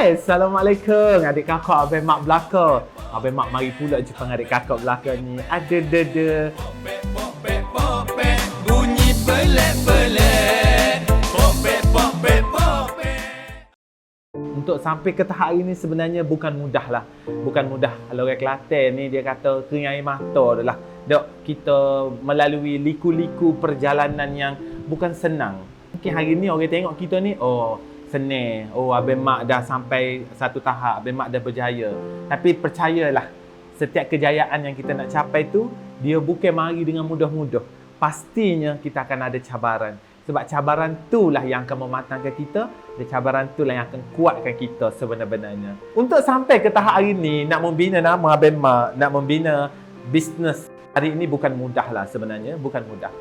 Hai, Assalamualaikum adik kakak Abang Mak belaka. Abang Mak mari pula jumpa adik kakak belaka ni. Ada dede. Popek, bunyi pelik-pelik. Popek. Untuk sampai ke tahap ini sebenarnya bukan mudah lah. Bukan mudah. Kalau orang Kelantan ni dia kata kering air mata adalah. Dok, kita melalui liku-liku perjalanan yang bukan senang. Mungkin hari ni orang tengok kita ni, oh senang. Oh, Abang Mak dah sampai satu tahap. Abang Mak dah berjaya. Tapi percayalah, setiap kejayaan yang kita nak capai tu, dia bukan mari dengan mudah-mudah. Pastinya kita akan ada cabaran. Sebab cabaran itulah yang akan mematangkan kita. Dan cabaran itulah yang akan kuatkan kita sebenar-benarnya. Untuk sampai ke tahap hari ni, nak membina nama Abang Mak, nak membina bisnes hari ini bukan mudah lah sebenarnya. Bukan mudah.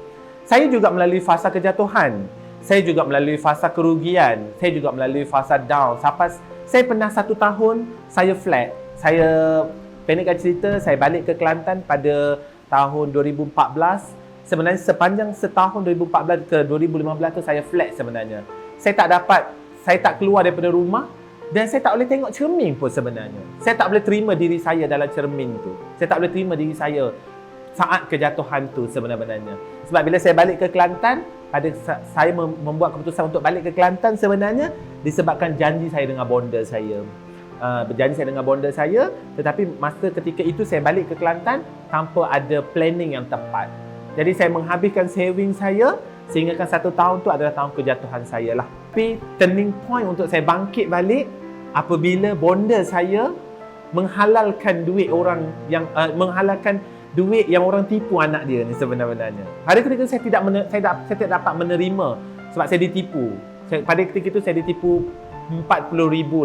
Saya juga melalui fasa kejatuhan. Saya juga melalui fasa kerugian. Saya juga melalui fasa down. Sampai saya pernah 1 tahun, saya flat. Saya pendekkan cerita, saya balik ke Kelantan pada tahun 2014. Sebenarnya sepanjang setahun 2014 ke 2015 tu saya flat sebenarnya. Saya tak keluar daripada rumah dan saya tak boleh tengok cermin pun sebenarnya. Saya tak boleh terima diri saya dalam cermin tu. Saya tak boleh terima diri saya saat kejatuhan tu sebenarnya. Sebab bila saya balik ke Kelantan, saya membuat keputusan untuk balik ke Kelantan sebenarnya disebabkan janji saya dengan bonda saya. Berjanji saya dengan bonda saya, tetapi masa ketika itu saya balik ke Kelantan tanpa ada planning yang tepat. Jadi saya menghabiskan saving saya sehingga 1 tahun tu adalah tahun kejatuhan saya lah. Tapi turning point untuk saya bangkit balik apabila bonda saya menghalalkan duit orang yang menghalalkan duit yang orang tipu anak dia ni sebenarnya. Pada ketika saya tidak dapat menerima sebab saya ditipu. Pada ketika itu saya ditipu 40,000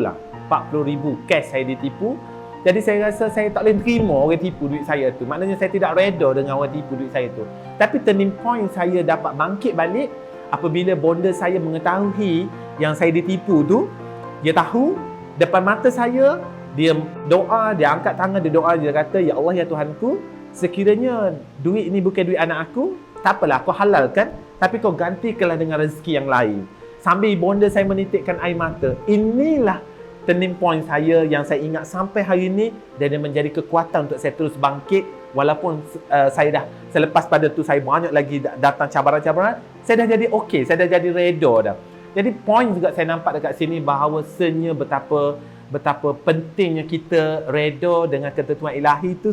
lah. 40,000 cash saya ditipu. Jadi saya rasa saya tak boleh terima orang tipu duit saya tu. Maknanya saya tidak reda dengan orang tipu duit saya tu. Tapi turning point saya dapat bangkit balik apabila bonda saya mengetahui yang saya ditipu tu. Dia tahu depan mata saya, dia doa, dia angkat tangan, dia doa, dia kata, "Ya Allah, ya Tuhanku, sekiranya duit ni bukan duit anak aku, tak apalah, aku halalkan, tapi kau gantikanlah dengan rezeki yang lain." Sambil bonda saya menitikkan air mata. Inilah turning point saya yang saya ingat sampai hari ini dan dia menjadi kekuatan untuk saya terus bangkit walaupun selepas pada tu saya banyak lagi datang cabaran-cabaran, saya dah jadi okey, saya dah jadi reda dah. Jadi point juga saya nampak dekat sini bahawasanya betapa pentingnya kita reda dengan ketentuan ilahi tu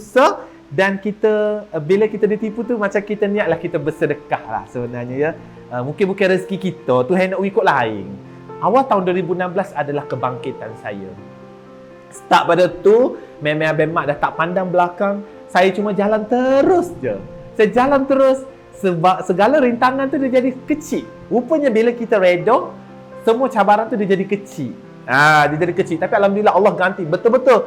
dan kita bila kita ditipu tu macam kita niatlah kita bersedekah lah sebenarnya ya. Mungkin bukan rezeki kita, Tuhan nak ikut lain. Awal tahun 2016 adalah kebangkitan saya. Start pada tu, memang Abang Mak dah tak pandang belakang. Saya cuma jalan terus je. Saya jalan terus sebab segala rintangan tu dia jadi kecil. Rupanya bila kita reda, semua cabaran tu dia jadi kecil. Dia jadi kecil. Tapi alhamdulillah Allah ganti. Betul-betul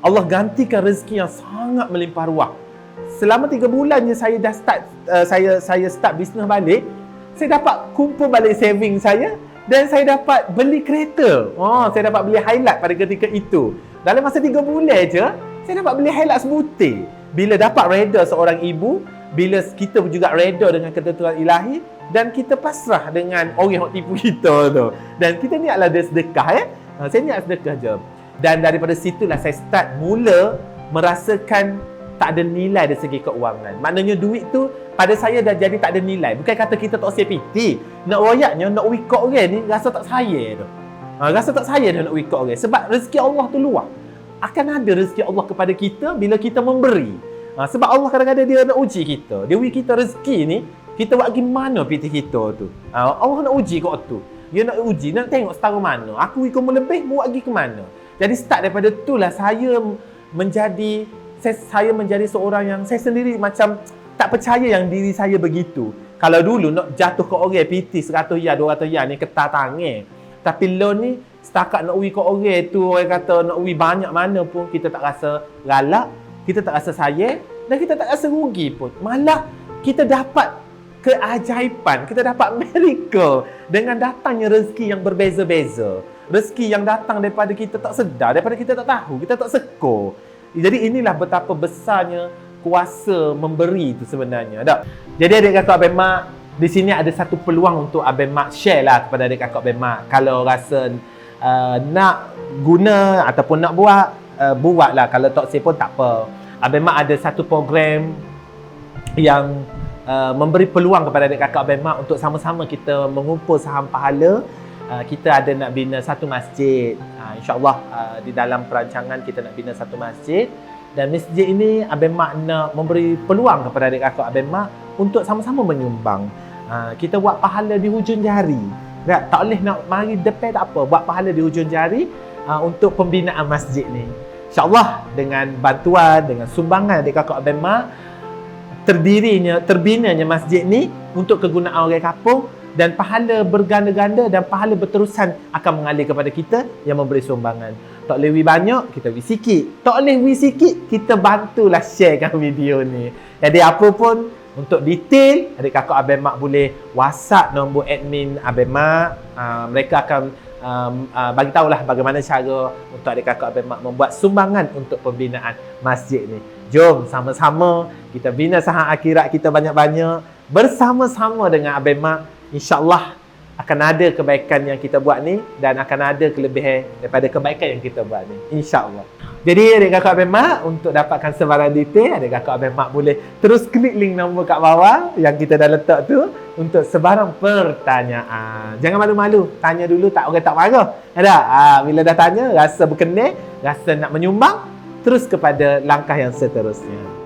Allah gantikan rezeki yang sangat melimpah ruah. Selama 3 bulan je saya dah start saya start bisnes balik, saya dapat kumpul balik saving saya. Dan saya dapat beli kereta. Saya dapat beli Hilux pada ketika itu. Dalam masa 3 bulan je, saya dapat beli Hilux sebutir. Bila dapat reda seorang ibu, bila kita juga reda dengan ketentuan ilahi, dan kita pasrah dengan orang yang tipu kita tu. Dan kita niatlah dia sedekah saya niat sedekah je. Dan daripada situlah saya start mula merasakan tak ada nilai dari segi keuangan. Maknanya duit tu pada saya dah jadi tak ada nilai. Bukan kata kita tak CPT. Nak royaknya, nak wikot orang ni rasa tak saya tu. Rasa tak saya dah nak wikot orang. Sebab rezeki Allah tu luar. Akan ada rezeki Allah kepada kita bila kita memberi. Sebab Allah kadang-kadang dia nak uji kita. Dia uji kita rezeki ni, kita buat gimana piti kita tu. Allah nak uji kat tu. Dia nak uji, nak tengok setara mana. Aku ikut lebih, buat lagi ke mana. Jadi start daripada tu lah saya menjadi seorang yang saya sendiri macam tak percaya yang diri saya begitu. Kalau dulu nak jatuh ke orang PT 100 ya 200 ya ni ketar tangan. Tapi lo ni setakat nak uwi ke orang tu, orang kata nak uwi banyak mana pun kita tak rasa galak, kita tak rasa sayang dan kita tak rasa rugi pun. Malah kita dapat keajaiban, kita dapat miracle dengan datangnya rezeki yang berbeza-beza. Rezeki yang datang daripada kita tak sedar, daripada kita tak tahu, kita tak seko. Jadi inilah betapa besarnya kuasa memberi itu sebenarnya. Jadi adik kakak Abang Mak, di sini ada satu peluang untuk Abang Mak share lah kepada adik kakak Abang Mak. Kalau rasa nak guna ataupun nak buat, buatlah. Kalau tak say pun tak apa. Abang Mak ada satu program yang memberi peluang kepada adik kakak Abang Mak untuk sama-sama kita mengumpul saham pahala. Kita ada nak bina satu masjid. InsyaAllah di dalam perancangan kita nak bina satu masjid. Dan masjid ini Abang Mak nak memberi peluang kepada adik kakak Abang Mak untuk sama-sama menyumbang. Kita buat pahala di hujung jari. Tak boleh nak mari depan tak apa. Buat pahala di hujung jari untuk pembinaan masjid ni. InsyaAllah dengan bantuan, dengan sumbangan adik kakak Abang Mak, terbinanya masjid ni untuk kegunaan orang kampung, dan pahala berganda-ganda dan pahala berterusan akan mengalir kepada kita yang memberi sumbangan. Tak boleh wih banyak, kita wih sikit. Tak boleh wih sikit, kita bantulah sharekan video ni. Jadi apa pun untuk detail, adik kakak Abang Mak boleh WhatsApp nombor admin Abang Mak. Mereka akan bagi tahulah bagaimana cara untuk adik kakak Abang Mak membuat sumbangan untuk pembinaan masjid ni. Jom sama-sama kita bina saham akhirat kita banyak-banyak bersama-sama dengan Abang Mak. InsyaAllah akan ada kebaikan yang kita buat ni, dan akan ada kelebihan daripada kebaikan yang kita buat ni, InsyaAllah. Jadi adik kakak Abang Mak, untuk dapatkan sebarang detail, adik kakak Abang Mak boleh terus klik link nombor kat bawah yang kita dah letak tu untuk sebarang pertanyaan. Jangan malu-malu, tanya dulu, tak orang tak marah. Ada? Bila dah tanya, rasa berkenan, rasa nak menyumbang, terus kepada langkah yang seterusnya.